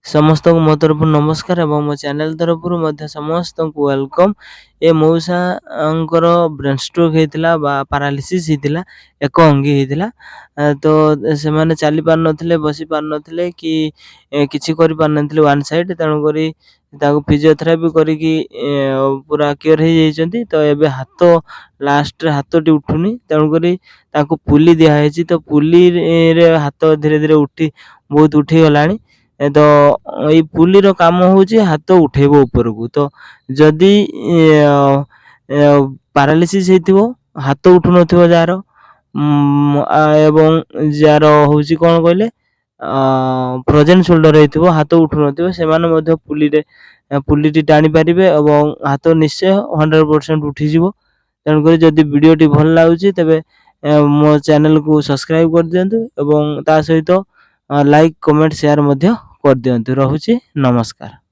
समस्त को मो तरफ नमस्कार एवं मो चैनल तरफ समस्त को वेलकम। ए मौसा ब्रेन स्ट्रोक होता बा पारालिसिस होता एक अंगी होता। तो से मैंने चली पार नथिले बसी पार नथिले कि किछि करि पार नथिले वन साइड तेणुक फिजियोथेरापी करिकी पूरा क्योर हो जाइछन्ती। तो एबे हाथ लास्ट रे हाथटी उठुनी तेणुक ताको पुली दिया है। तो पुली रे हाथ धीरे धीरे उठी बहुत उठी गलानी। तो ये पुली रो काम होची हाथ उठेबो ऊपर को। तो जदी पैरालिसिस हेतिबो हाथ उठु नथिबो जार एवं जार होची कोन कहले फ्रोजन शोल्डर हेतिबो हाथ उठु नथिबो से माने मध्ये पुलीटी टाणी पारिबे एवं हाथ निश्चय 100% उठी जिवो। तेणु करी जदी वीडियो टी भल लागुची तबे मो चैनल को सब्सक्राइब कर दियंतु एवं ता सहित लाइक कमेंट शेयर मध्य कर दियंतु। रहुची नमस्कार।